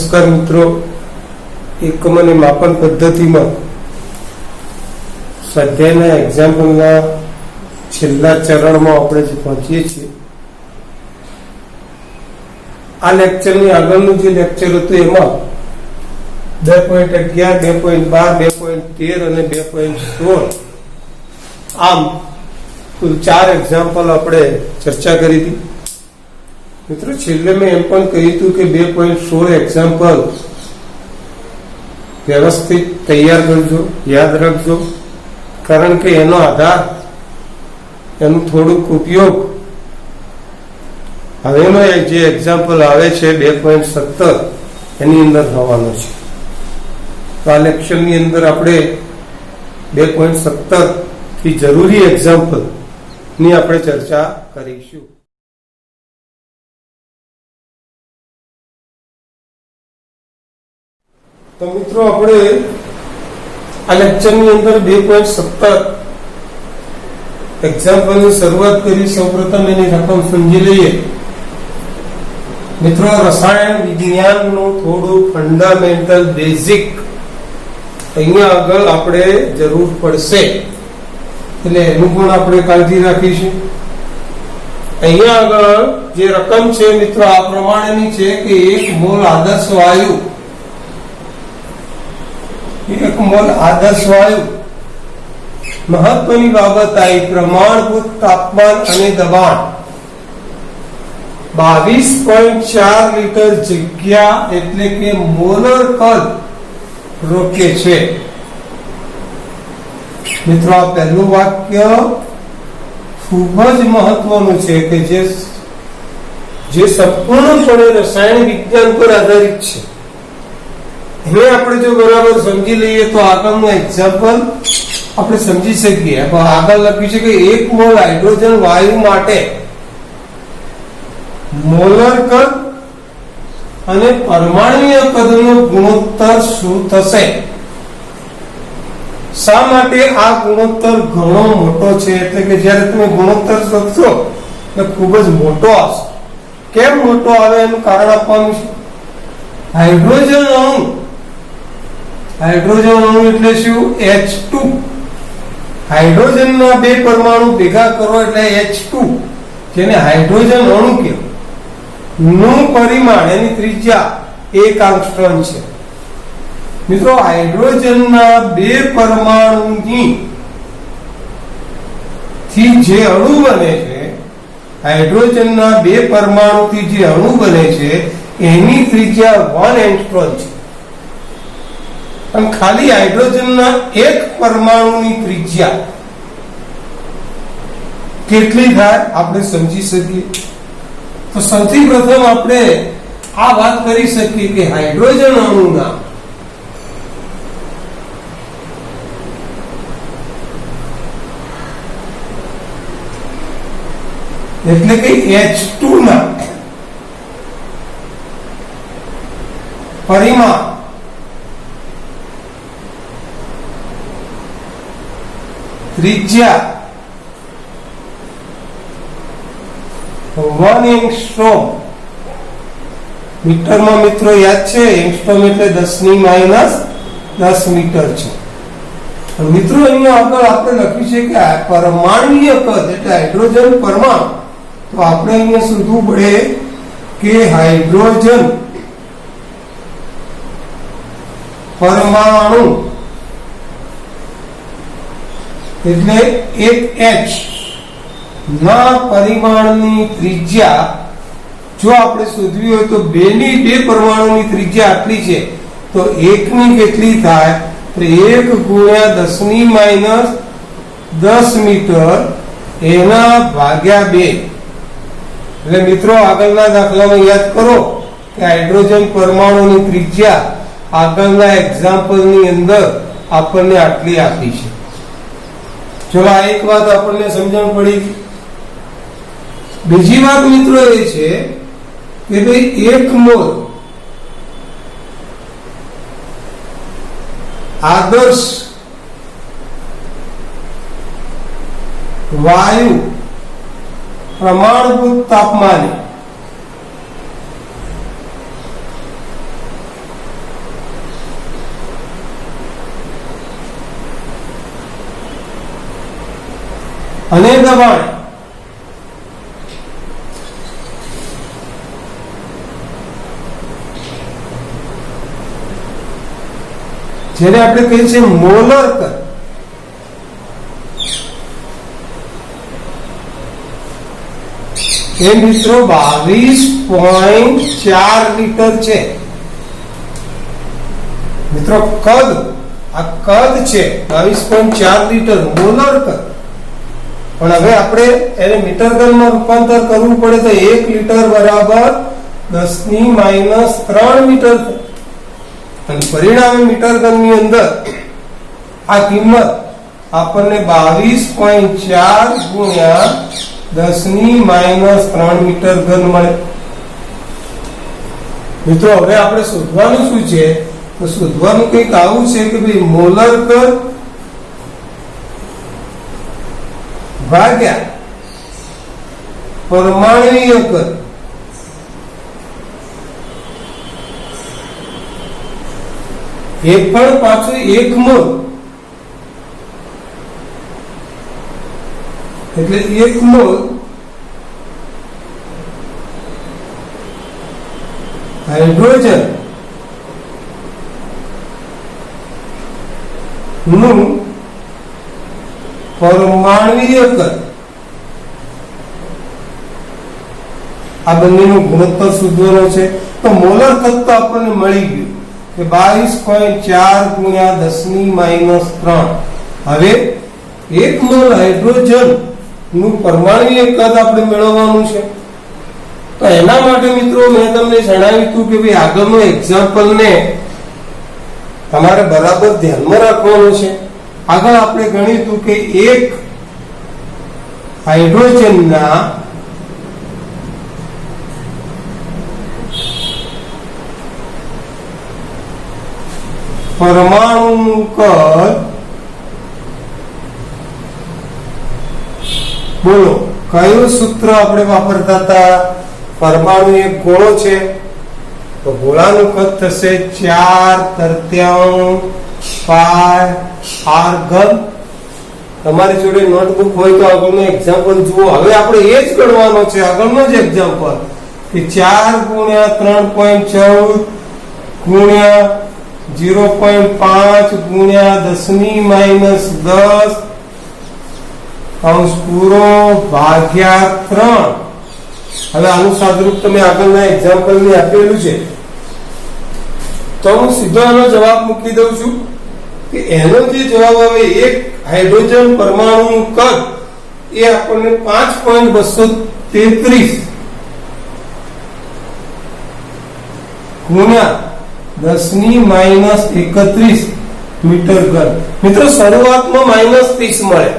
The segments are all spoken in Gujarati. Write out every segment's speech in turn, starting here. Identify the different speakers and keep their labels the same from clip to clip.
Speaker 1: નમસ્કાર મિત્રો, એકમ અને માપન પદ્ધતિમાં સ્વાધ્યાયના એક્ઝામ્પલના છેલ્લા ચરણમાં આપણે જે પહોંચીએ છીએ. આ લેક્ચરની આગળનું જે લેક્ચર હતું એમાં 2.11, 2.12, 2.13 અને 2.16 આમ કુલ 4 એક્ઝામ્પલ આપણે ચર્ચા કરી હતી. મિત્રો, છેલ્લે મેં એમ પણ કહ્યું હતું કે 2.16 એક્ઝામ્પલ વ્યવસ્થિત તૈયાર કરજો, યાદ રાખજો, કારણ કે એનો આધાર, એનું થોડુંક ઉપયોગ હવેનો જે એક્ઝામ્પલ આવે છે 2.17 એની અંદર થવાનો છે. તો આ લેક્ચરની અંદર આપણે 2.17 થી જરૂરી એક્ઝામ્પલ ની આપણે ચર્ચા કરીશું. તો મિત્રો, આપણે આ લેક્ચરની અંદર 2.17 એક્ઝામ્પલની શરૂઆત કરી. સૌપ્રથમ એની રકમ સમજી લઈએ. મિત્રો, રસાયણ વિજ્ઞાનનું થોડું ફંડામેન્ટલ બેઝિક અહીંયા આગળ આપણે જરૂર પડશે, એટલે એનું પણ આપણે કાળજી રાખીશું. અહીંયા આગળ જે રકમ છે મિત્રો આ પ્રમાણેની છે કે 1 મોલ આદર્શ વાયુ, 1 મોલ આદર્શ વાયુ, મહત્વની બાબત આવી, પ્રમાણભૂત તાપમાન અને દબાણ 22.4 લીટર જગ્યા એટલે કે મોલર કદ રોકે છે. મિત્રો, આ પહેલું વાક્ય ખૂબ જ મહત્વનું છે કે જે સંપૂર્ણપણે રસાયણ વિજ્ઞાન પર આધારિત છે. એને આપણે જો બરાબર સમજી લઈએ તો આગળનું એક્ઝામ્પલ આપણે સમજી શકીએ. આગળ લખ્યું છે કે 1 મોલ હાઇડ્રોજન વાયુ માટે મોલર કદ અને પરમાણુય કદનો ગુણોત્તર શું થશે? શા માટે આ ગુણોત્તર ઘણો મોટો છે? એટલે કે જ્યારે તમે ગુણોત્તર શોધશો એટલે ખૂબ જ મોટો આવશે. કેમ મોટો આવે એનું કારણ આપવાનું છે. હાઇડ્રોજન અણુ, હાઇડ્રોજન અણુ એટલે શું? H2. હાઇડ્રોજનના 2 પરમાણુ ભેગા કરો એટલે H2, જેને હાઇડ્રોજન અણુ કહેવાય. નું પરિમાણ, એની ત્રિજ્યા 1 આંગસ્ટ્રોમ છે. મિત્રો, હાઇડ્રોજનના 2 પરમાણુની થી જે અણુ બને છે, હાઇડ્રોજનના 2 પરમાણુથી જે અણુ બને છે એની ત્રિજ્યા 1 એંગસ્ટ્રોમ છે. અને ખાલી હાઇડ્રોજનના 1 પરમાણુની ત્રિજ્યા કેટલી થાય આપણે સમજી શકીએ. તો સૌથી પ્રથમ આપણે આ વાત કરી શકીએ કે હાઇડ્રોજન અણુના એટલે કે H2 ના પરિમાણ ત્રિજ્યા 1 એંગસ્ટ્રોમ. મીટરમાં મિત્રો યાદ છે, એંગસ્ટ્રોમ એટલે 10⁻10 મીટર છે. મિત્રો, અહીંયા આગળ આપણે લખ્યું છે કે પરમાણુય કદ એટલે હાઇડ્રોજન પરમાણુ. તો આપણે અહીંયા શોધવું પડે કે હાઇડ્રોજન પરમાણુ એટલે 1H ના પરિમાણની ત્રિજ્યા જો આપણે શોધવી હોય તો 2 પરમાણુની ત્રિજ્યા આટલી છે, તો 1 ની કેટલી થાય? તો 1 × 10⁻10 મીટર એના ભાગ્યા 2. એટલે મિત્રો, આગળના દાખલામાં યાદ કરો કે હાઇડ્રોજન પરમાણુની ત્રિજ્યા આગળના એક્ઝામ્પલની અંદર આપણને આટલી આપી છે. જો આ એક વાત આપણને સમજણ પડી. બીજી વાત મિત્રો એ છે કે ભાઈ 1 મોલ આદર્શ વાયુ પ્રમાણભૂત તાપમાને અને દબાણ જેને આપણે કહીએ છીએ મોલર કદ, એ મિત્રો 22.4 લીટર છે. મિત્રો કદ, આ કદ છે 22.4 લીટર મોલર કદ. પણ હવે આપણે એને મીટર ઘનમાં રૂપાંતર કરવું પડે તો 1 લીટર બરાબર 10⁻³ મીટર, અને પરિણામે મીટર ઘનની અંદર આ કિંમત આપણને 22.4 ગુણ્યા 10⁻³ મીટર ઘન મળે. મિત્રો હવે આપણે શોધવાનું શું છે? તો શોધવાનું કંઈક આવું છે કે ભાઈ મોલર કદ ભાગ્યા પરમાણુય કદ, એ પણ પાછું 1 મોલ, એટલે 1 મોલ હાઇડ્રોજન નું પરમાણુય કદ, આ બંનેનો ગુણોત્તર શોધવાનો છે. તો મોલર કદ તો આપણને મળી ગયું કે 22.4 ગુણ્યા 10⁻³. હવે 1 મોલ હાઇડ્રોજન નું પરમાણુય કદ આપણે મેળવવાનું છે. તો એના માટે મિત્રો મેં તમને જણાવ્યું હતું કે ભાઈ આગળનો એક્ઝામ્પલ ને તમારે બરાબર ધ્યાનમાં રાખવાનું છે. આગળ આપણે ગણ્યું હતું કે એક હાઇડ્રોજનના પરમાણુનું કદ, બોલો કયું સૂત્ર આપણે વાપરતા હતા? પરમાણુ એક ગોળો છે તો ગોળાનું કદ થશે 4/3 પાય r ઘન. તમારી જોડે નોટબુક હોય તો આગળનો એક્ઝામ્પલ જુઓ. હવે આપણે એ જ ગણવાનો છે, આગળનો જ એક્ઝામ્પલ કે 4 ગુણ્યા 3.14 ગુણ્યા 0.5 ગુણ્યા 10⁻10 કૌંસ પૂરો ભાગ્યા 3. હવે આનું સાદુરૂપ તમે આગળના એક્ઝામ્પલ ની આપેલું છે, તો હું સીધો એનો જવાબ મૂકી દઉં છું કે એનો જે જવાબ આવે એક હાઇડ્રોજન પરમાણુનું કદ એ આપણને 5.233 ગુણ્યા 10⁻31 મીટર ઘન. મિત્રો શરૂઆતમાં -30 મળે,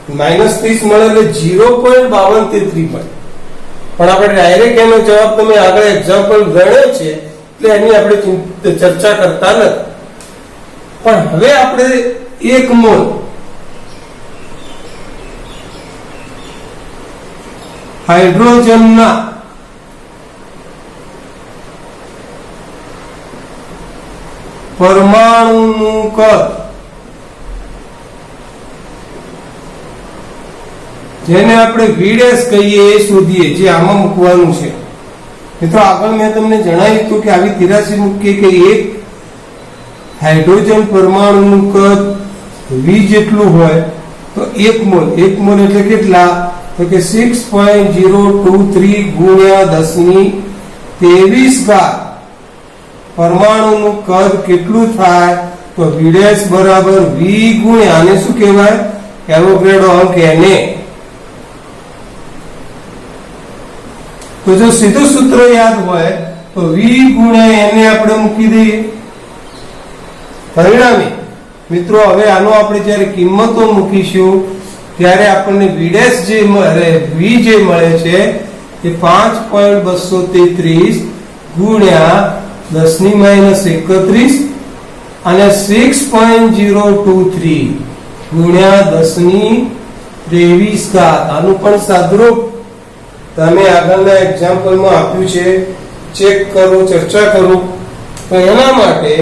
Speaker 1: -30 મળે એટલે 0.5233 મળે. પણ આપણે ડાયરેક્ટ એનો જવાબ તમે આગળ એક્ઝામ્પલ ગણ્યો છે એટલે એની આપણે ચર્ચા કરતા નથી. પણ હવે આપણે 1 મોલ હાઇડ્રોજનના પરમાણુનું કદ, જેને આપણે વીડેસ કહીએ, એ શોધીએ, જે આમાં મૂકવાનું છે. મિત્રો આગળ મેં તમને જણાવ્યું હતું કે આવી તિરાસી મૂકીએ કે એક હાઇડ્રોજન પરમાણુનું કદ V જેટલું હોય તો 1 મોલ, 1 મોલ એટલે કેટલા? તો કે 6.023 ગુણ્યા 10⁻23 પરમાણુનું કદ કેટલું થાય? તો વીડેસ બરાબર V ગુણ્યા, આને શું કહેવાય? એવોગાડ્રો અંક Na. તો જો સીધું સૂત્ર યાદ હોય તો V ગુણ્યા Na આપણે મૂકી દઈએ. પરિણામે મિત્રો હવે આનો આપણે જ્યારે કિંમતો મૂકીશું ત્યારે આપણને વીડેસ જે મળે, V જે મળે છે એ 5.233 ગુણ્યા 10⁻31 અને 6.023 ગુણ્યા 10⁻23. આનું પણ સાદુરૂપ તમે આગળના એક્ઝામ્પલમાં આપ્યું છે, ચેક કરો, ચર્ચા કરો. તો એના માટે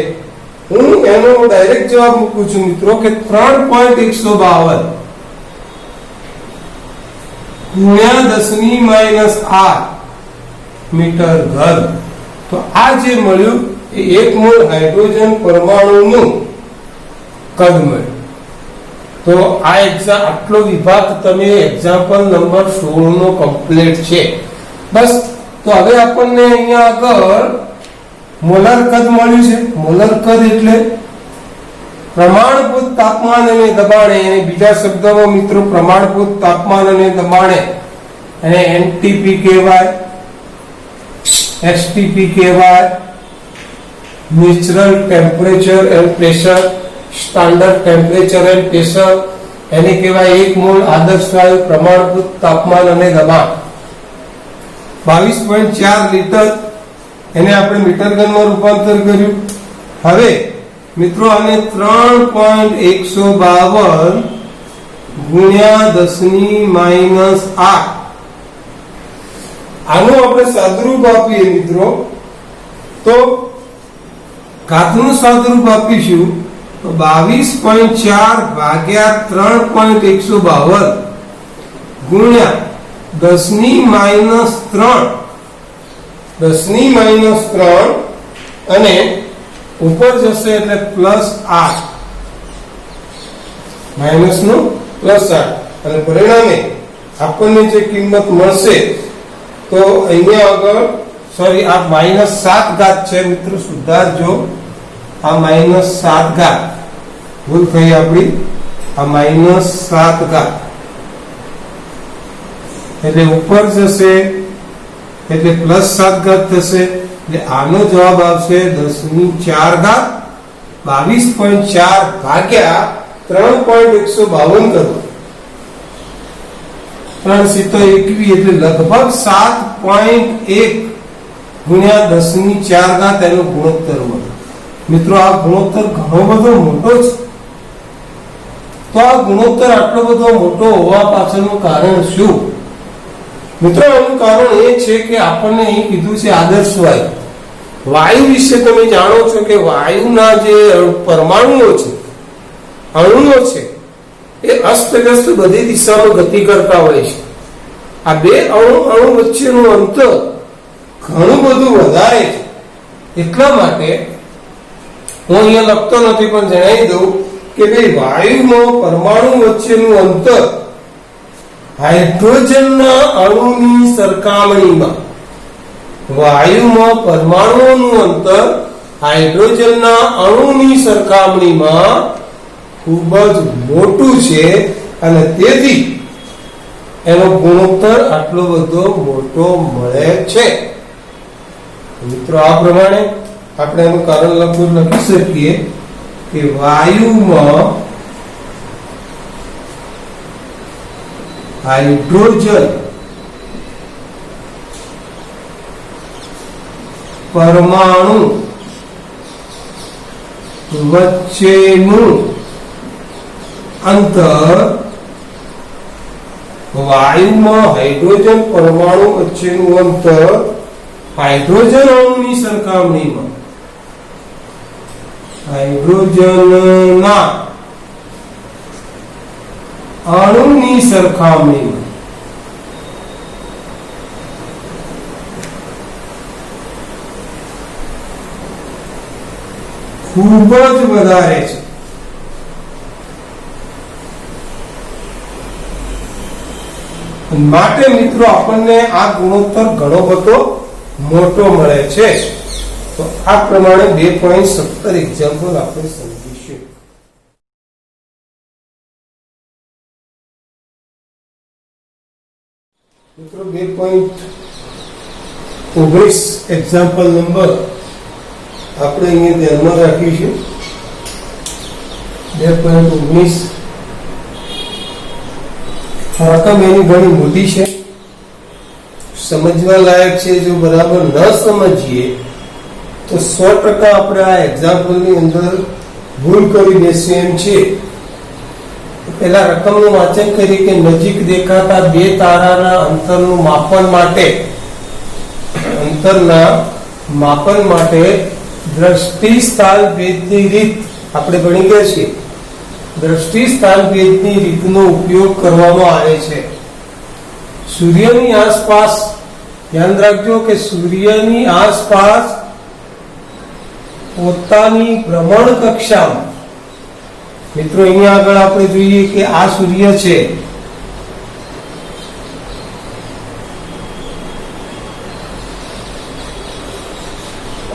Speaker 1: હું એનો ડાયરેક્ટ જવાબ મૂકું છું મિત્રો કે 3.152 ગુણ્યા 10⁻8 મીટર ઘન. તો આ જે મળ્યું એ 1 મોલ હાઇડ્રોજન પરમાણુનું કદ મળ્યું. તો આ આટલો વિભાગ તમે એક્ઝામ્પલ નંબર 16 નો કમ્પ્લીટ છે. બસ. તો હવે આપણને અહીંયા આગળ મોલર કદ મળ્યું છે. મોલર કદ એટલે પ્રમાણભૂત તાપમાન અને દબાણે, અને બીજા શબ્દોમાં મિત્રો પ્રમાણભૂત તાપમાન અને દબાણે એને એનટીપી કહેવાય, એસટીપી કહેવાય, natural temperature and pressure, standard temperature and pressure, એને કહેવાય 1 મોલ આદર્શ વાયુ પ્રમાણભૂત તાપમાન અને દબાણ. 22.4 લીટર, એને આપણે મીટર ઘનમાં રૂપાંતર કર્યું. હવે મિત્રો આને 3.152 ગુણ્યા 10⁻8 આનું આપણે સાદુરૂપ આપીએ મિત્રો, તો ઘાતનું સાદુરૂપ આપીશું તો 22.4 ભાગ્યા 3.152 ગુણ્યા 10⁻3 અને ઉપર જશે એટલે +8 માઇનસ નું +8 અને પરિણામે આપણને જે કિંમત મળશે તો અહીંયા આગળ સોરી આ -7 છે મિત્રો, સુધારજો. આ -7 ભૂલ થઈ આપણી. આ -7 એટલે ઉપર જશે એટલે +7 થશે. એટલે આનો જવાબ આવશે 10⁴. 22.4 ભાગ્યા 3.152 કરો, 3×21 એટલે લગભગ 7.1 ગુણ્યા 10⁴ એનો ગુણોત્તર મળે. મિત્રો આ ગુણોત્તર ઘણો બધો મોટો છે. તો આ ગુણોત્તર આટલો બધો મોટો હોવા પાછળનું કારણ શું? મિત્રો એનું કારણ એ છે કે આપણને અહીં કીધું છે આદર્શ વાયુ. વાયુ વિશે તમે જાણો છો કે વાયુના જે પરમાણુઓ છે, અણુઓ છે, એ અસ્તવ્યસ્ત બધી દિશામાં ગતિ કરતા હોય છે. આ બે અણુ વચ્ચેનું અંતર ઘણું બધું વધારે છે. એટલા માટે હું અહીંયા લખતો નથી પણ જણાવી દઉં કે ભાઈ વાયુમાં પરમાણુ વચ્ચેનું અંતર હાઇડ્રોજનના અણુની સરખામણીમાં, વાયુમાં પરમાણુઓનું અંતર હાઇડ્રોજનના અણુની સરખામણીમાં ખૂબ જ મોટું છે અને તેથી એનો ગુણોત્તર આટલો બધો મોટો મળે છે. મિત્રો આ પ્રમાણે આપણે એનું કારણ લખી શકીએ કે વાયુમાં હાઇડ્રોજન પરમાણુ વચ્ચેનું અંતર, વાયુમાં હાઇડ્રોજન પરમાણુ વચ્ચેનું અંતર હાઇડ્રોજન અણુની સરખામણીમાં, હાઇડ્રોજનના અણુની સરખામણીમાં ખૂબ જ વધારે છે. માટે મિત્રો આપણને આ ગુણોત્તર ઘણો બધો મોટો મળે છે. તો આ પ્રમાણે 2.17 એક્ઝામ્પલ આપણે સમજીશું. મિત્રો 2.19 એક્ઝામ્પલ નંબર આપણે અહીંયા ધ્યાનમાં રાખીશું. 2.19 રકમ એની ઘણી મોટી છે, સમજવા લાયક છે. જો બરાબર ન સમજીએ તો 100% આપણે આ એક્ઝામ્પલની અંદર ભૂલ કરી દેશે એમ છે. પહેલા રકમનું વાંચન કરી કે નજીક દેખાતા બે તારાના અંતરનું માપન માટે દ્રષ્ટિ સ્થાન ભેદની રીત આપણે ભણી ગયા છીએ. દ્રષ્ટિ સ્થાન ભેદની રીતનો ઉપયોગ કરવામાં આવે છે. સૂર્યની આસપાસ, ધ્યાન રાખજો કે સૂર્યની આસપાસ પોતાની ભ્રમણ કક્ષામાં, મિત્રો અહીંયા આગળ આપણે જોઈએ કે આ સૂર્ય છે,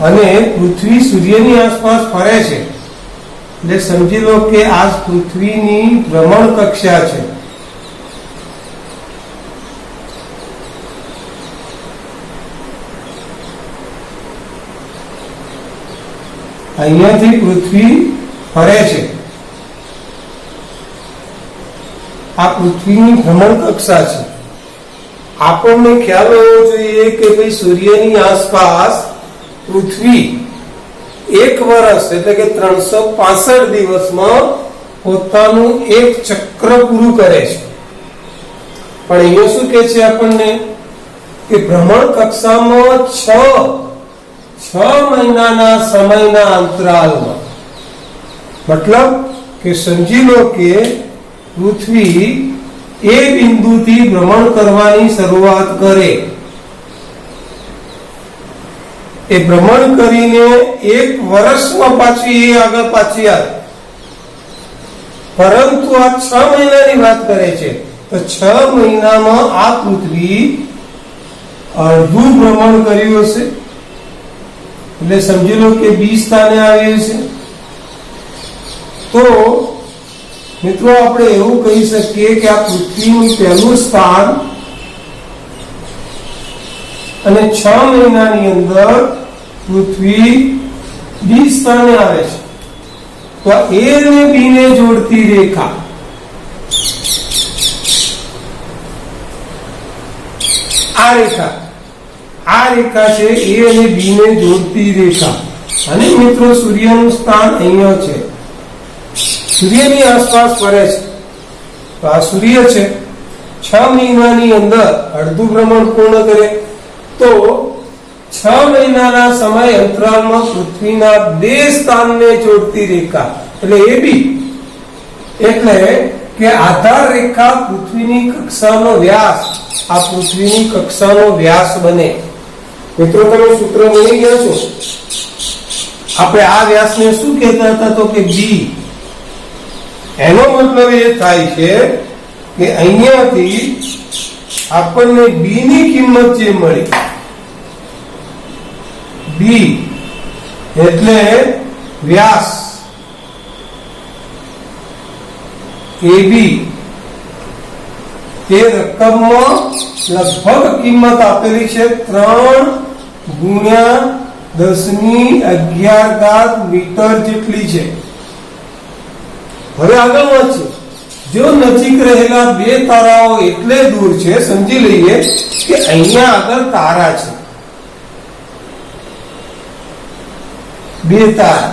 Speaker 1: અને પૃથ્વી સૂર્યની આસપાસ ફરે છે, એટલે સમજી લો કે આ પૃથ્વીની ભ્રમણ કક્ષા છે. અહીંયાથી પૃથ્વી ફરે છે, આ પૃથ્વીની ભ્રમણ કક્ષા છે. આપણને ખ્યાલ હોવો જોઈએ કે ભાઈ સૂર્યની આસપાસ પૃથ્વી એક વર્ષ એટલે કે 365 દિવસમાં પોતાનું એક ચક્ર પૂરું કરે છે. પણ અહીંયા શું કે છે આપણને કે ભ્રમણ કક્ષામાં 6 મહિનાના સમયના અંતરાલમાં, મતલબ કે સમજી લો કે પૃથ્વી એ બિંદુથી ભ્રમણ કરવાની શરૂઆત કરે, એ ભ્રમણ કરીને એક વર્ષમાં પાછી એ આગળ પાછી આવે, પરંતુ આ 6 મહિનાની વાત કરે છે. તો 6 મહિનામાં આ પૃથ્વી અડધું ભ્રમણ કર્યું હશે, એટલે સમજી લો કે 20 સ્થાને આવ્યું છે. તો મિત્રો આપણે એવું કહી શકીએ કે આ પૃથ્વીનું પહેલું સ્થાન, અને 6 મહિનાની અંદર પૃથ્વી 20 સ્થાને આવે છે. તો A અને B ને જોડતી રેખા, આ રેખા છે A અને B ને જોડતી રેખા. અને મિત્રો સૂર્યનું સ્થાન અહીંયા છે, સૂર્યની આસપાસ ફરે છે. તો આ સૂર્ય છે, 6 મહિનાની અંદર અડધું ભ્રમણ પૂર્ણ કરે. તો 6 મહિનાના સમય અંતરાલમાં પૃથ્વીના 2 સ્થાનને જોડતી રેખા એટલે AB, એટલે કે આધાર રેખા પૃથ્વીની કક્ષાનો વ્યાસ, આ પૃથ્વીની કક્ષાનો વ્યાસ બને. મિત્રો તમે સૂત્ર મળી ગયા છો. આપણે આ વ્યાસને શું કહેતા હતા? તો કે B. એનો મતલબ એ થાય છે કે અહીંયાથી આપણને B ની કિંમત જે મળી, B એટલે વ્યાસ AB, તે રકમમાં લગભગ કિંમત આપેલી છે 3 × 10⁻11 મીટર જેટલી છે. હવે આગળ વધશે. જો નજીક રહેલા 2 તારાઓ એટલે દૂર છે, સમજી લઈએ કે અહીંયા આગળ તારા છે, 2 તારા,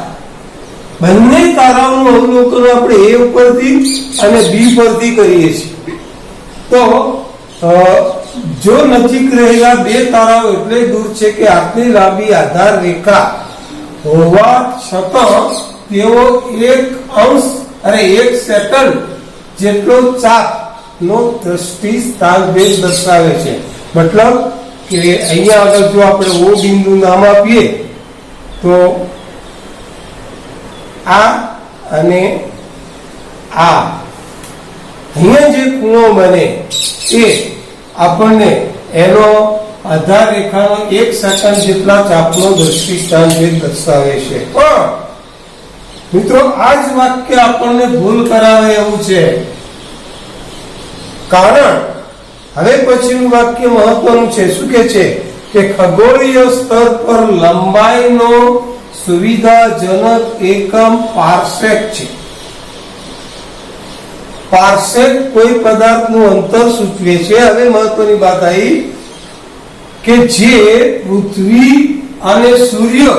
Speaker 1: બંને તારાઓનું અવલોકન આપણે A ઉપરથી અને B પરથી કરીએ છીએ. તો જો નજીક રહેલા 2 તારાઓ એટલે દૂર છે કે આટલી લાંબી આધાર રેખા હોવા છતાં તેઓ 1 સેકન્ડ જેટલો ચાપનો દ્રષ્ટિ સ્થાન ભેદ દર્શાવે છે. મતલબ કે અહીંયા આગળ જો આપણે O બિંદુ નામ આપીએ તો આ અને આ અહીંયા જે ખૂણો બને એ આપણને એનો આધાર રેખાનો 1 સેકન્ડ જેટલા ચાપનો દ્રષ્ટિ સ્થાન ભેદ દર્શાવે છે. પણ મિત્રો આ જ વાક્ય આપણને ભૂલ કરાવે એવું છે, કારણ હવે પછીનું વાક્ય મહત્વનું છે. શું કે છે કે ખગોળીય સ્તર પર લંબાઈનો સુવિધાજનક એકમ પાર્સેક છે. પાર્સેક કોઈ પદાર્થનું અંતર સૂચવે છે. હવે મહત્વની વાત આવી કે જે પૃથ્વી અને સૂર્ય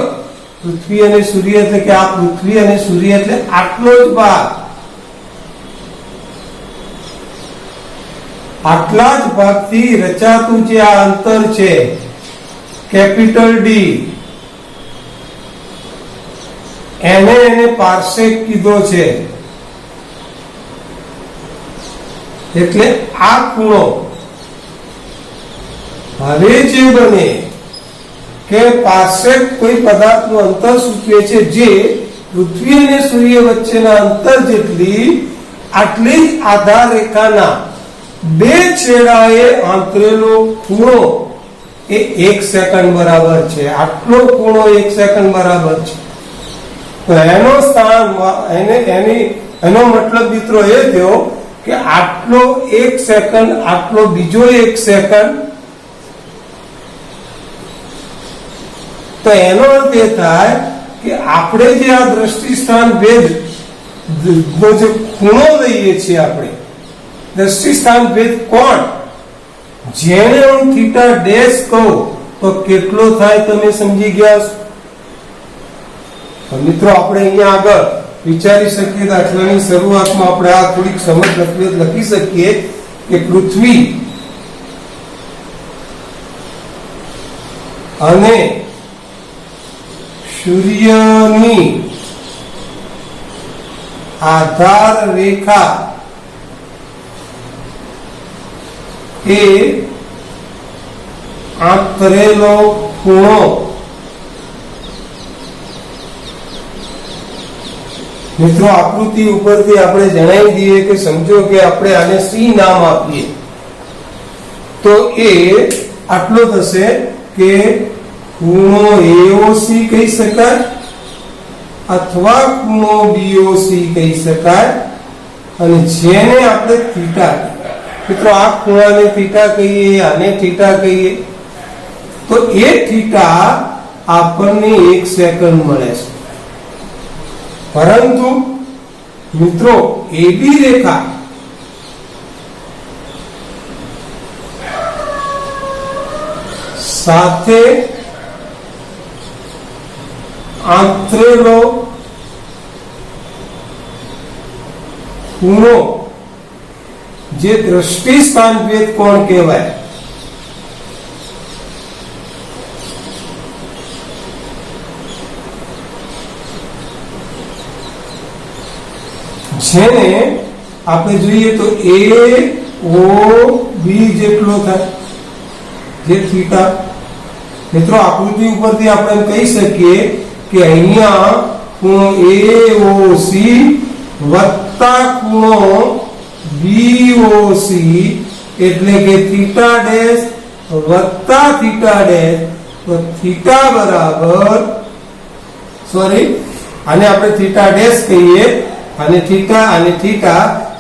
Speaker 1: એટલે કે આ પૃથ્વી અને સૂર્ય એટલે આટલો જ ભાગ, આટલા જ ભાગથી રચાતું જે આ અંતર છે કેપિટલ D, એને પાર્સેક કીધો છે. એટલે આ ખૂણો હવે જે બને કે પાર્સેક કોઈ પદાર્થનું અંતર સૂચવે છે જે પૃથ્વી અને સૂર્ય વચ્ચેના અંતર જેટલી આટલી જ આધાર રેખાના બે છેડાએ આંતરેલો ખૂણો એ 1 સેકન્ડ બરાબર છે. આટલો ખૂણો 1 સેકન્ડ બરાબર છે. તો એનો સ્થાન એનો મતલબ મિત્રો એ થયો કે આટલો 1 સેકન્ડ, આટલો બીજો 1 સેકન્ડ. તો એનો અર્થ એ થાય કે આપણે જે આ દ્રષ્ટિ સ્થાન ભેદ નો જે ખૂણો લઈએ છીએ, આપણે દ્રષ્ટિ સ્થાન ભેદ કોણ, જેને હું થીટા ડેશ કહું તો કેટલો થાય તમે સમજી ગયા છો? મિત્રો આપણે અહીંયા આગળ વિચારી શકીએ, દાખલાની શરૂઆતમાં આપણે આ થોડીક સમજ લખી શકીએ કે પૃથ્વી અને સૂર્યની આધાર રેખા એ આંતરેલો ખૂણો. મિત્રો આકૃતિ ઉપરથી આપણે જણાવી દઈએ કે સમજો કે આપણે આને સી નામ આપીએ તો એ આટલો થશે કે ખૂણો AOC કહી શકાય અથવા ખૂણો BOC કહી શકાય, અને જેને આપણે થીટા, મિત્રો આ ખૂણાને થીટા કહીએ, આને થીટા કહીએ, તો એ થીટા આપણને 1 સેકન્ડ મળે છે. પરંતુ મિત્રો AB રેખા સાથે આંતરેલો ખૂણો જે દ્રષ્ટિ સ્થાન ભેદ કોણ કહેવાય, જેને આપણે જોઈએ તો AOB જેટલો થાય, જે થીટા. મિત્રો આકૃતિ ઉપરથી આપણે કહી શકીએ કે અહીંયા ખૂણો AOC વત્તા ખૂણો BOC એટલે કે થીટા ડેશ વત્તા થીટા ડેશ, તો થીટા બરાબર, સોરી આને આપણે થીટા ડેશ કહીએ, અને થીટા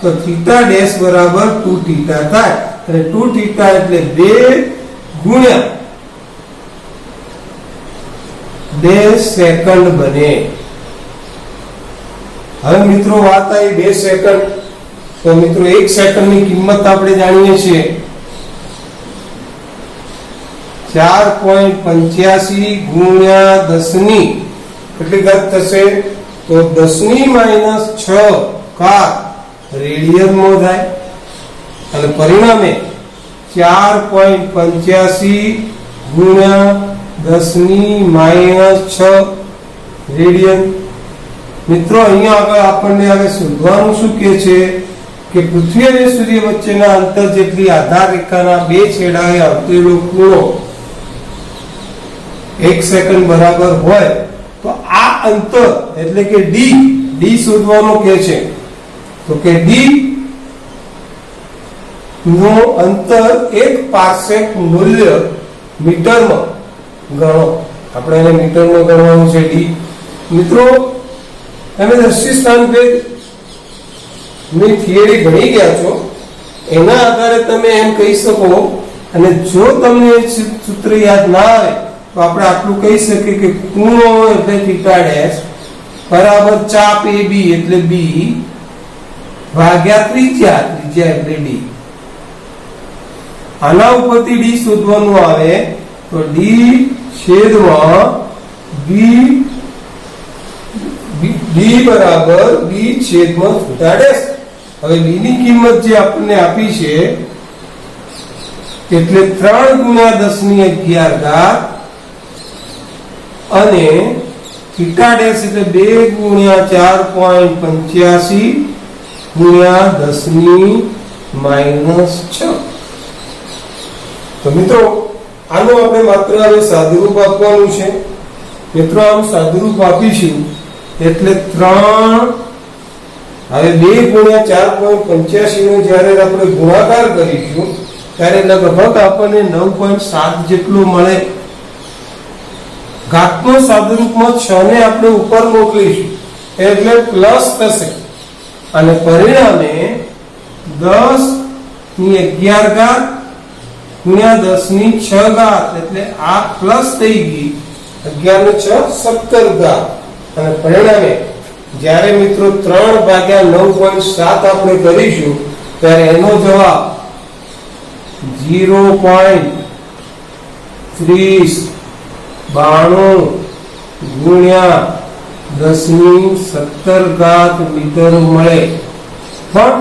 Speaker 1: તો થીટા ડેશ બરાબર 2 થીટા થાય, અને 2 થીટા એટલે 2 ગુણ્યા 2 સેકન્ડ બને. હવે મિત્રો વાત આવી 2 સેકન્ડ. તો મિત્રો 1 સેકન્ડની કિંમત આપણે જાણીએ છીએ 4.85 ગુણ્યા 10 ની કેટલી ઘાત થશે? તો 10⁻6 ઘાત રેડિયનમાં થાય, અને પરિણામે 4.85 ગુણ્યા 10⁻6 રેડિયન. મિત્રો અહીંયા આગળ આપણને હવે શોધવાનું શું કહે છે કે પૃથ્વી અને સૂર્ય વચ્ચેના અંતર જેટલી આધાર રેખાના બે છેડાએ આંતરેલો ખૂણો 1 સેકન્ડ બરાબર હોય, તો આ અંતર એટલે કે d શોધવાનું કહે છે. તો કે d નો અંતર 1 પાર્સેક મૂલ્ય મીટરમાં ગણો. આપણે એને મીટરમાં ગણવાનું છે d. મિત્રો તમે દ્રષ્ટિ સ્થાન ભેદ ની થિયરી ભણી ગયા છો, એના આધારે તમે એમ કહી શકો, અને જો તમને સૂત્ર યાદ ના આવે તો આપણે આટલું કહી શકીએ કે ખૂણો એટલે થીટા ડેશ બરાબર ચાપ AB એટલે B ભાગ્યા ત્રિજ્યા એટલે D. આના ઉપરથી d શોધવાનું આવે તો d છેદમાં b બરાબર b છેદમાં થીટા ડેશ. હવે b ની કિંમત જે આપણને આપી છે એટલે 3 ગુણ્યા 10⁻11 ઘાત, અને થીટા ડેશ એટલે 2 ગુણ્યા 4.85 ગુણ્યા 10⁻6. તો મિત્રો આનું આપણે માત્ર હવે સાદુરૂપ આપવાનું છે મિત્રો. આનું સાદુરૂપ આપીશું એટલે 3 હવે 2 ગુણ્યા 4.85 નો જ્યારે આપણે ગુણાકાર કરીશું ત્યારે લગભગ આપણને 9.7 જેટલું મળે. ઘાતનો સાદુરૂપમાં 6 ને આપણે ઉપર મોકલીશું એટલે પ્લસ થશે અને પરિણામે 10 ની 11 ઘાત ગુણ્યા 10 ની 6 ઘાત એટલે આ પ્લસ થઈ ગઈ 11 ને 6 17 ઘાત અને પરિણામે જ્યારે મિત્રો 3 ભાગ્યા 9.7 આપણે કરીશું ત્યારે એનો જવાબ 0.3092 ગુણ્યા 10 ની 17 ઘાત મીટર મળે. પણ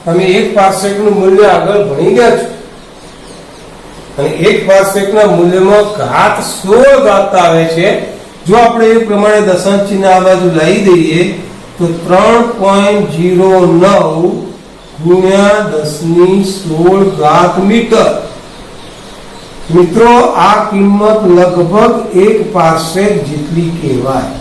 Speaker 1: તમે 1 પારસેકનું મૂલ્ય આગળ ભણી ગયા છો અને 1 પારસેકના મૂલ્યમાં ઘાત 16 ઘાત આવે છે. જો આપણે એ પ્રમાણે દશાંશ ચિહ્ન આ બાજુ લઈ દઈએ તો 3.09 ગુણ્યા 10 ની 16 ઘાત મીટર. મિત્રો આ કિંમત લગભગ 1 પારસેક જેટલી કહેવાય.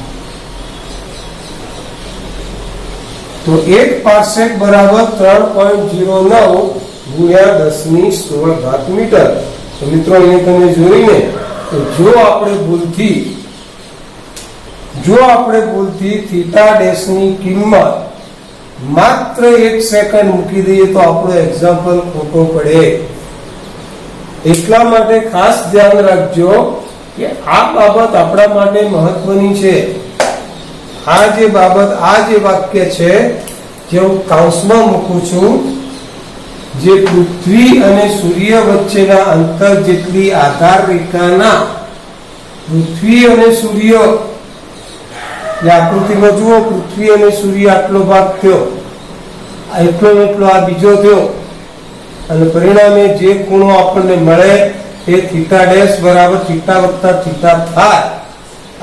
Speaker 1: તો 1 પારસેક બરાબર 3.09 ગુણ્યા 10 ની 16 ઘાત મીટર. તો મિત્રો અહીંયા તમે જોઈને તો જો આપણે ભૂલથી થીટા ડેશ ની કિંમત માત્ર 1 સેકન્ડ મૂકી દઈએ તો આપણો એક્ઝામ્પલ ખોટો પડે. એટલા માટે ખાસ ધ્યાન રાખજો કે આ બાબત આપણા માટે મહત્વની છે. આ જે વાક્ય છે જે હું કૌંસમાં મૂકું છું, જે પૃથ્વી અને સૂર્ય વચ્ચેના અંતર જેટલી આધાર રેખાના પૃથ્વી અને સૂર્ય આકૃતિમાં જુઓ, પૃથ્વી અને સૂર્ય આટલો ભાગ થયો, એટલો આ બીજો થયો અને પરિણામે જે ખૂણો આપણને મળે એ થીટા ડેશ બરાબર થીટા વત્તા થીટા થાય.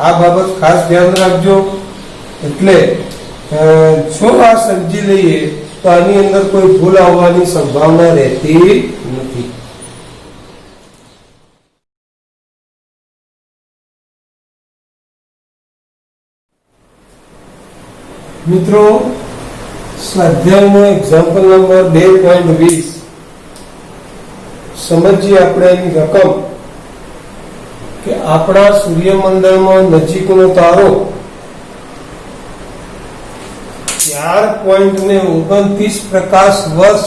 Speaker 1: આ બાબત ખાસ ધ્યાન રાખજો. એટલે જો આ સમજી લઈએ તો આની અંદર કોઈ ભૂલ આવવાની સંભાવના રહેતી નથી. મિત્રો સ્વાધ્યાયનો એક્ઝામ્પલ નંબર 2.20 સમજીએ આપણે એની રકમ કે આપણા સૂર્યમંડળમાં નજીકનો તારો 4.29 પ્રકાશ વર્ષ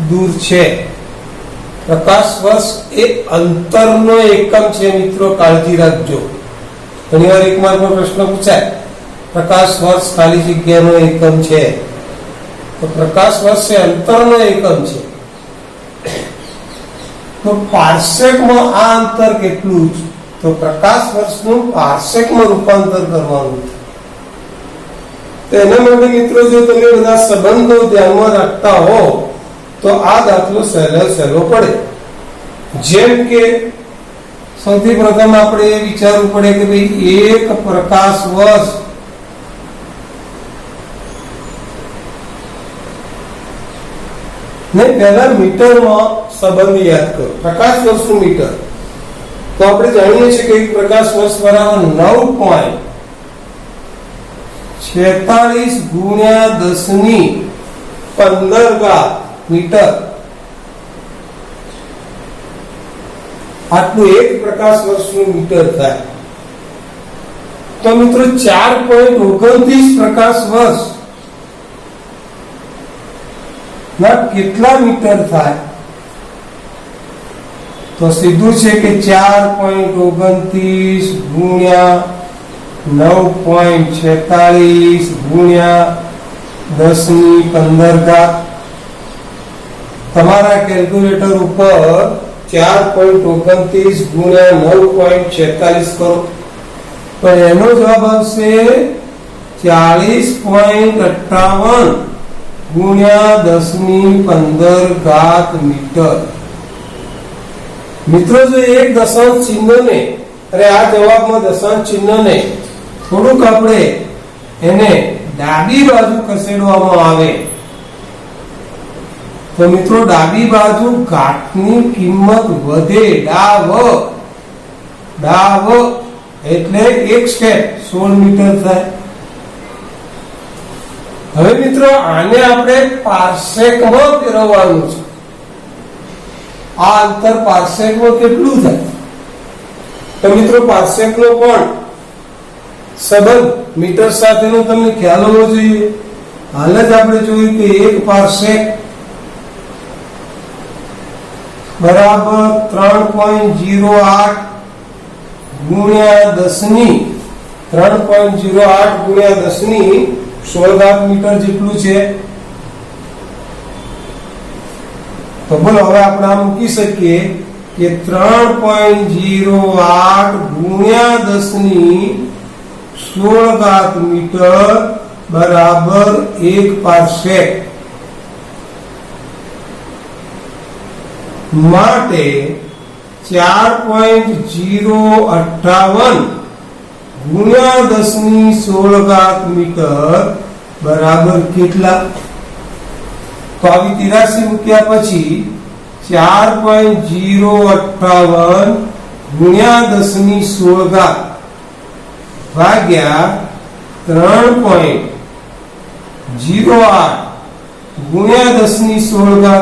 Speaker 1: દૂર છે. પ્રકાશ વર્ષ એ અંતરનો એકમ છે મિત્રો, કાળજી રાખજો. ઘણીવાર એક માર્કનો પ્રશ્ન પૂછાય પ્રકાશ વર્ષ ખાલી જગ્યાનો એકમ છે તો પ્રકાશ વર્ષ એ અંતરનો એકમ છે. તો પાર્સેકમાં આ અંતર કેટલું છે? તો પ્રકાશ વર્ષનું પાર્સેકમાં રૂપાંતર કરવાનું. તો એના માટે મિત્રો જો તમે બધા સંબંધો ધ્યાનમાં રાખતા હો તો આ દાખલો સહેલો પડે. જેમ કે સૌથી પ્રથમ આપણે એ વિચારવું પડે કે ભાઈ એક પ્રકાશ વર્ષ ને પહેલા મીટરમાં સંબંધ યાદ કરો. પ્રકાશ વર્ષનું મીટર તો આપણે જાણીએ છીએ કે એક પ્રકાશ વર્ષ બરાબર 9.46 ગુણ્યા 10 ની 15 ઘાત મીટર. આટલું એક પ્રકાશ વર્ષનું મીટર થાય. તો મિત્રો 4.29 પ્રકાશ વર્ષ ના કેટલા મીટર થાય? તો સીધું છે કે 4.29 ગુણ્યા 9.46 ગુણ્યા 10 ની 15 ઘાત. તમારા કેલ્ક્યુલેટર ઉપર 4.29 ગુણ્યા 9.46 કરો તો એનો જવાબ આવશે 40.58 ગુણ્યા 10 ની 15 ઘાત મીટર. મિત્રો જો એક દશાંશ ચિહ્નને આ જવાબમાં દશાંશ ચિહ્નને થોડુંક આપણે એને ડાબી બાજુ ખસેડવામાં આવે તો મિત્રો ડાબી બાજુ ઘાતની કિંમત વધે, ડાવ એટલે એક સ્ટેપ 16 મીટર થાય. હવે મિત્રો આને આપણે પાર્સેકમાં ફેરવવાનું છે. આ અંતર પાર્સેકમાં કેટલું થાય? તો મિત્રો પાર્સેકનો પણ સંબંધ મીટર સાથેનો તમને ખ્યાલ હોવો જોઈએ. હાલ જ આપણે જોયું કે 1 પાર્સેક બરાબર 3.08 ગુણ્યા 10 ની 3.08 ગુણ્યા 10 ની 16 મીટર જેટલું છે. તો બોલો હવે આપણે આ મૂકી શકીએ કે 3.08 ગુણ્યા 10 ની 16 મીટર બરાબર 1 પાર્સેક. માટે 4.058 ગુણ્યા 10 ની 16 મીટર બરાબર કેટલા? તો આવી 83 મૂક્યા પછી 4.058 ગુણ્યા 10 ની 16 ભાગ્યા 3.08 ગુણ્યા 10 ની 16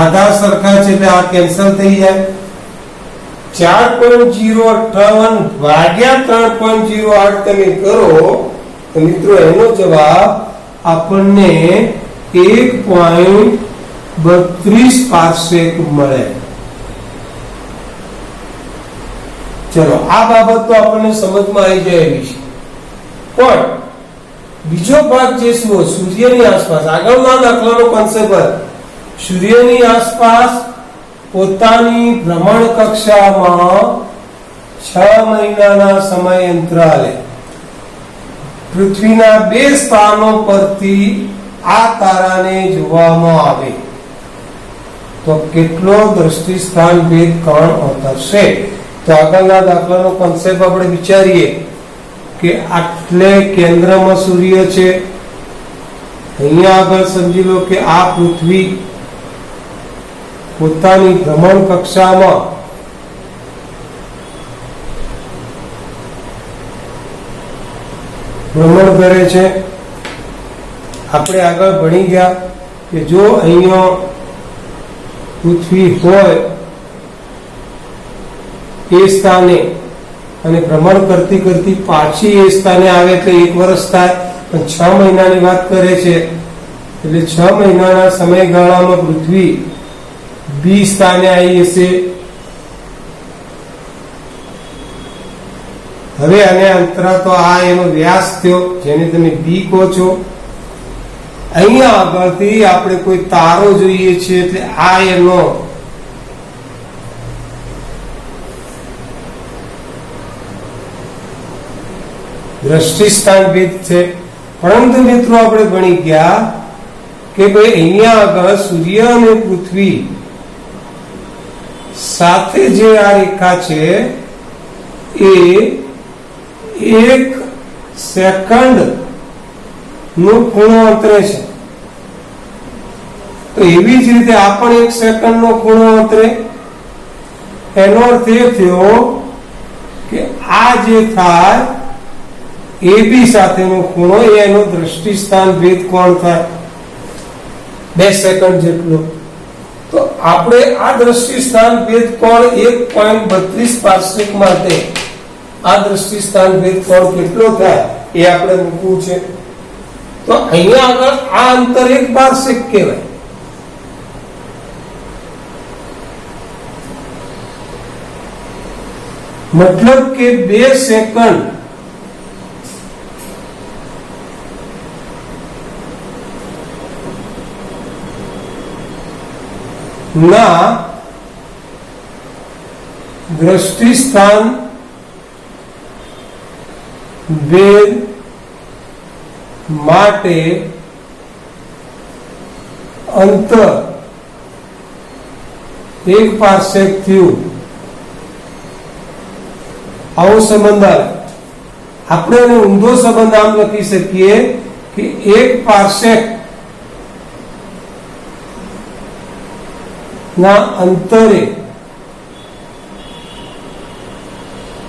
Speaker 1: આધાર સરખા છે એટલે આ કેન્સલ થઈ જાય. 4.058 ભાગ્યા 3.08 તમે કરો તો મિત્રો એનો જવાબ આપણને 1.32 પાર્સેક મળે. ચલો આ બાબત તો આપણને સમજમાં આવી જાય એવી છે. પણ બીજો ભાગ જે શું, સૂર્યની આસપાસ, આગળના દાખલાનો કોન્સેપ્ટ, સૂર્યની આસપાસ પોતાની ભ્રમણ કક્ષામાં 6 મહિનાના સમય અંતરાલે પૃથ્વીના 2 સ્થાનો પરથી આ તારાને જોવામાં આવે તો કેટલો દ્રષ્ટિ સ્થાન ભેદ કોણ અંતરશે? તો આગળના દાખલાનો કોન્સેપ્ટ આપણે વિચારીએ કે આટલે કેન્દ્રમાં સૂર્ય છે, અહીંયા આગળ સમજી લો કે આ પૃથ્વી પોતાની ભ્રમણ કક્ષામાં ભ્રમણ કરે છે. આપણે આગળ ભણી ગયા કે જો અહીંયા પૃથ્વી હોય એ સ્થાને અને ભ્રમણ કરતી કરતી પાછી એ સ્થાને આવે એટલે 1 વર્ષ થાય, પણ 6 મહિનાની વાત કરે છે એટલે 6 મહિનાના સમયગાળામાં પૃથ્વી બી સ્થાને આવી હશે. હવે આને અંતરા તો આ એનો વ્યાસ થયો જેને તમે બી કહો છો. અહીંયા આગળથી આપણે કોઈ તારો જોઈએ છે એટલે આ એનો દ્રષ્ટિ સ્થાન ભેદ છે. પરંતુ મિત્રો આપણે ભણી ગયા કે ભાઈ અહીંયા આગળ સૂર્ય અને પૃથ્વી સાથે જે આ રેખા છે એ 1 સેકન્ડ નો ખૂણો અંતરે છે. તો એવી જ રીતે આ પણ 1 સેકન્ડ નો ખૂણો અંતરે. એનો અર્થ એ થયો કે આ જે થાય AB સાથેનો ખૂણો એનો દ્રષ્ટિ સ્થાન ભેદ કોણ થાય 2 સેકન્ડ જેટલો. તો આપણે આ દ્રષ્ટિ સ્થાન ભેદ કોણ 1.32 પાર્સેક માટે આ દ્રષ્ટિ સ્થાન ભેદ કોણ કેટલો થાય એ આપણે મૂકવું છે. તો અહીંયા આગળ આ અંતર 1 પાર્સેક કહેવાય. મતલબ કે 2 સેકન્ડ ના દ્રષ્ટિ સ્થાન ભેદ માટે અંતર 1 પાર્સેક થયું. આવો સંબંધ આવે. આપણે એને ઊંધો સંબંધ આમ લખી શકીએ કે 1 પાર્સેક ના અંતરે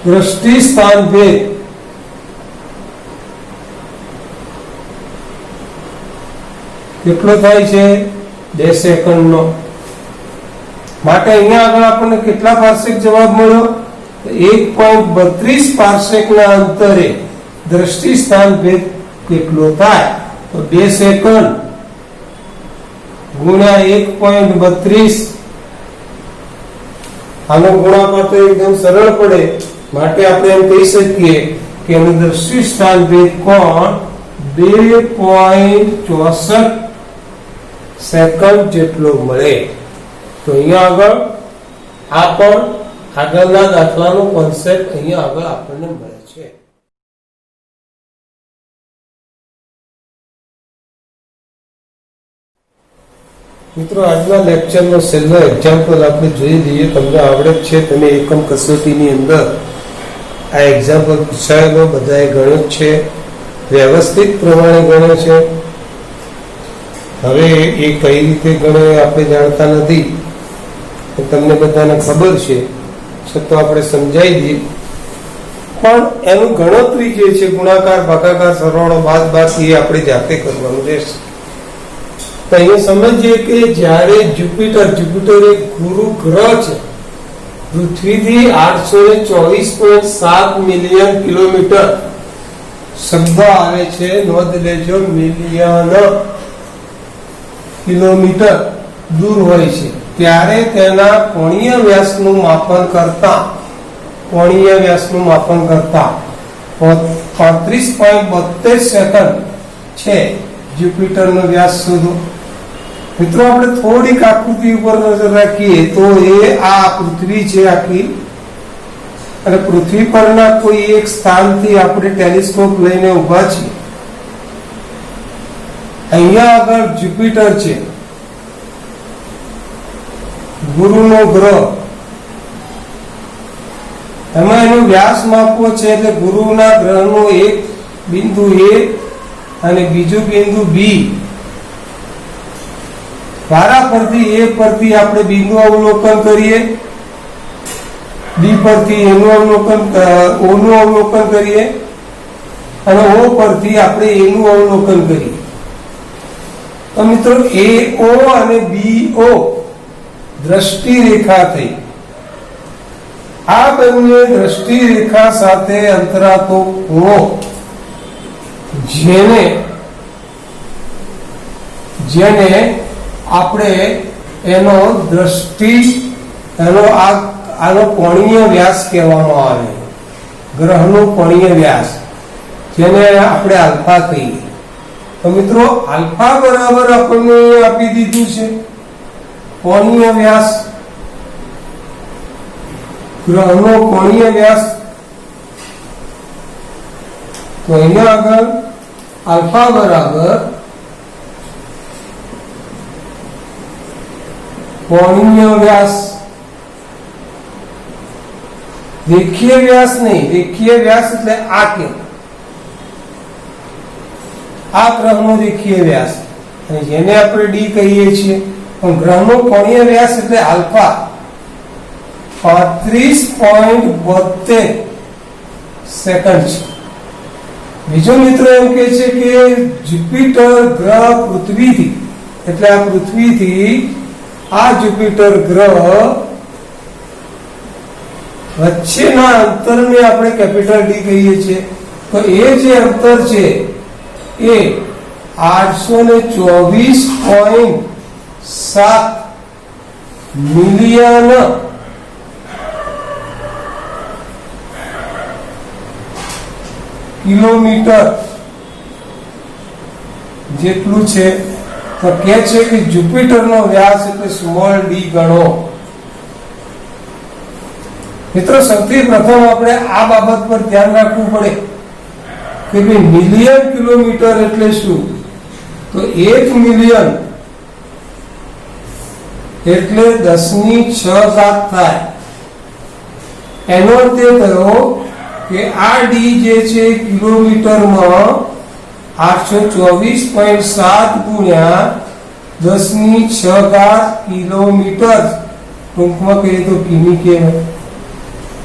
Speaker 1: દ્રષ્ટિ સ્થાન ભેદ કેટલો થાય છે? 2 સેકન્ડનો. માટે અહીંયા આગળ આપણને કેટલા પાર્સેક જવાબ મળ્યો? 1.32 પાર્સેકના અંતરે દ્રષ્ટિ સ્થાન ભેદ કેટલો થાય? તો 2 સેકન્ડ ગુણ્યા 1.32. આનો ગુણાકાર તો એકદમ સરળ પડે, માટે આપણે એમ કહી શકીએ કે એનું દ્રષ્ટિ સ્થાન ભેદ કોણ 2.64 સેકન્ડ જેટલો મળે. તો અહીંયા આગળ આ પણ આગળના દાખલાનો કોન્સેપ્ટ અહીંયા આગળ આપણને મળે છે. મિત્રો, આજના લેક્ચરનો છેલ્લો એક્ઝામ્પલ આપણે જોઈ લઈએ. તમને આવડે છે, તમે એકમ કસોટીની અંદર આ એક્ઝામ્પલ પૂછાયેલો બધાએ ગણ્યો છે, વ્યવસ્થિત પ્રમાણે ગણ્યો છે. હવે એ કઈ રીતે ગણે આપણે જાણતા નથી, તમને બધાને ખબર છે, છતાં આપણે સમજાવી દઈએ. પણ એનું ગણતરી જે છે, ગુણાકાર, ભાગાકાર, સરવાળો, બાદબાકી, એ આપણે જાતે કરવાનું રહેશે. તો અહીંયા સમજીએ કે જ્યારે જુપિટર એક ગુરુ ગ્રહ છે, પૃથ્વીથી 824.7 મિલિયન કિલોમીટર, શબ્દ આવે છે, નોંધ લેજો, મિલિયન કિલોમીટર દૂર હોય છે, ત્યારે તેના કોણીય વ્યાસનું માપન કરતા 35.72 સેકન્ડ છે. જુપિટરનો વ્યાસ શોધો. મિત્રો, આપણે થોડીક આકૃતિ ઉપર નજર રાખીએ તો એ આ પૃથ્વી છે આખી, અને પૃથ્વી પરના કોઈ એક સ્થાનથી આપણે ટેલિસ્કોપ લઈને ઉભા છીએ. અહીંયા આગળ જુપિટર છે, ગુરુનો ગ્રહ. એમાં એનો વ્યાસ માપવો છે, એટલે ગુરુના ગ્રહનો એક બિંદુ A અને બીજું બિંદુ B. વારા પરથી A પરથી આપણે બિંદુ અવલોકન કરીએ, B પરથી O નું અવલોકન કરીએ, અને O પરથી આપણે A નું અવલોકન કરીએ. તો મિત્રો, AO અને BO દ્રષ્ટિ રેખા થઈ. આ બંને દ્રષ્ટિ રેખા સાથે અંતરાતો ખૂણો, જેને આપણે આનો કોણીય વ્યાસ કહેવામાં આવે. ગ્રહનો કોણીય વ્યાસ, જેને આપણે આલ્ફા કહીએ. તો મિત્રો, આલ્ફા બરાબર આપણને આપી દીધું છે કોણીય વ્યાસ, ગ્રહનો કોણીય વ્યાસ. તો અહીંયા આગળ આલ્ફા બરાબર કોણીય વ્યાસ, રેખીય વ્યાસ નહીં. રેખીય વ્યાસ એટલે આ કે આ ગ્રહનો રેખીય વ્યાસ, અને જેને આપણે ડી કહીએ છીએ. પણ ગ્રહનો કોણીય વ્યાસ એટલે આલ્ફા 35.72 સેકન્ડ છે. બીજો મિત્રો એમ કે છે કે જુપિટર ગ્રહ પૃથ્વીથી, એટલે આ પૃથ્વીથી આ જુપિટર ગ્રહ વચ્ચેના અંતરને આપણે કેપિટલ ડી કહીએ છીએ. તો એ જે અંતર છે એ 824.7 મિલિયન કિલોમીટર જેટલું છે. તો કે છે કે જુપિટરનો વ્યાસ એટલે સ્મોલ ડી ગણો. મિત્રો, સૌથી પ્રથમ આપણે આ બાબત પર ધ્યાન રાખવું પડે કે ભાઈ મિલિયન કિલોમીટર એટલે શું? તો 1 મિલિયન એટલે 10⁶ થાય. એનો અર્થ એ થયો કે આ ડી જે છે કિલોમીટરમાં 824.7 ગુણ્યા 10⁶ કિલોમીટર, ટૂંકમાં કહીએ તો કિમી કહેવાય.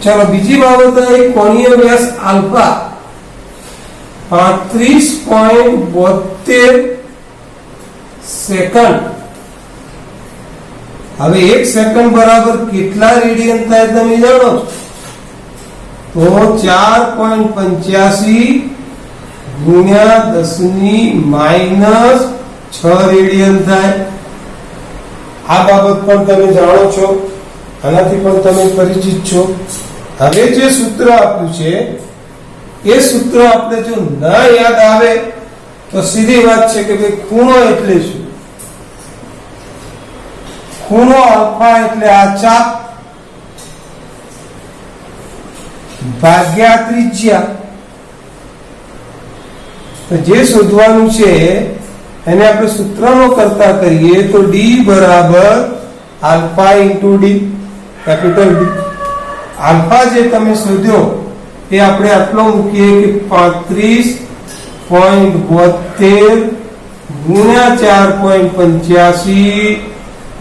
Speaker 1: ચાલો બીજી બાબત, એક કોણીય વ્યાસ આલ્ફા 35.72 સેકન્ડ. હવે 1 સેકન્ડ બરાબર કેટલા રેડિયન થાય તમે જાણો છો? તો 4.85 ગુણ્યા 10⁻6 રેડિયન થાય. આ બાબત પણ તમે જાણો છો, આનાથી પણ તમે પરિચિત છો. હવે જે સૂત્ર આપ્યું છે એ સૂત્ર આપણે જો ના યાદ આવે તો સીધી વાત છે કે ભાઈ ખૂણો એટલે શું? ખૂણો આલ્ફા એટલે આ ચાપ ભાગ્યા ત્રિજ્યા. તો જે શોધવાનું છે એને આપણે સૂત્રનો કરતા કરીએ તો d બરાબર alpha into D, capital D. Alpha જે તમે શોધ્યો એ આપણે આટલો મૂકીએ કે 35.72 ગુણ્યા 4.85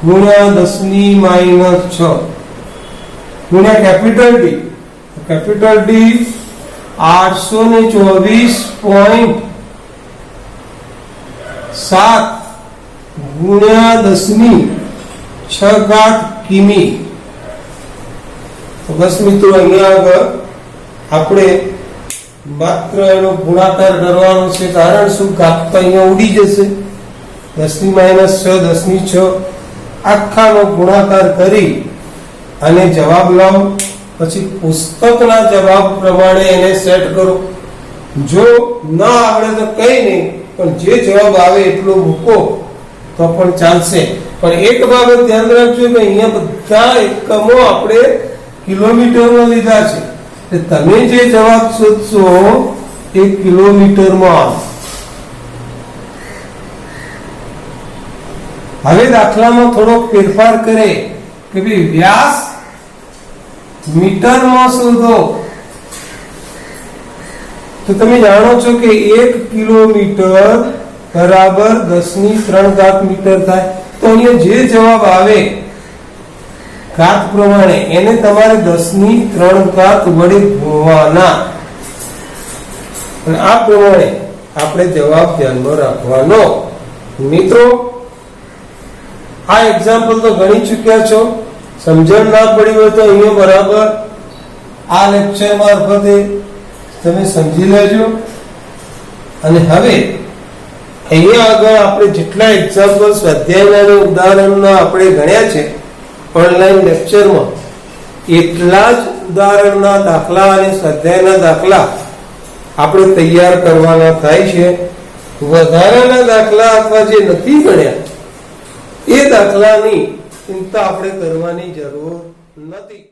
Speaker 1: ગુણ્યા 10⁻6 ગુણ્યા કેપિટલ ડી. કેપિટલ ડી 824.7 ગુણ્યા 10⁶ કિમી. તો બસ મિત્રો, અહીંયા આગળ આપણે માત્ર એનો ગુણાકાર કરવાનો છે. કારણ શું? ઘાત તો અહીંયા ઉડી જશે. 10⁻6 10⁶ આખાનો ગુણાકાર કરી અને જવાબ લાવો. પછી પુસ્તકના જવાબ પ્રમાણે એને સેટ કરો. જો ના આવડે તો કઈ નહીં, પણ જે જવાબ આવે એટલો મૂકો તો પણ ચાલશે. પણ એક બાબત ધ્યાન રાખજો કે અહીંયા બધા એકમો આપણે કિલોમીટરમાં લીધા છે. તમે જે જવાબ શોધશો એ કિલોમીટરમાં. હવે દાખલામાં થોડો ફેરફાર કરે કે ભાઈ વ્યાસ મીટરમાં શોધો. તો તમે જાણો છો કે 1 કિલોમીટર બરાબર 10⁻³ મીટર થાય. તો અહીંયા જે જવાબ આવે ઘાત પ્રમાણે એને તમારે 10⁻³ વડે ગુણવાના. અને આ પ્રમાણે આપણે જવાબ ધ્યાનમાં રાખવાનો. મિત્રો, આ એક્ઝામ્પલ તો ગણી ચૂક્યા છો. સમજણ ના પડી હોય તો અહીંયા બરાબર આ લેક્ચર મારફતે તમે સમજી લેજો. અને હવે અહીંયા આગળ આપણે જેટલા એક્ઝામ્પલ સ્વાધ્યાયના અને ઉદાહરણના આપણે ગણ્યા છે ઓનલાઈન લેક્ચરમાં, એટલા જ ઉદાહરણના દાખલા અને સ્વાધ્યાયના દાખલા આપણે તૈયાર કરવાના થાય છે. વધારાના દાખલા અથવા જે નથી ગણ્યા એ દાખલાની ચિંતા આપણે કરવાની જરૂર નથી.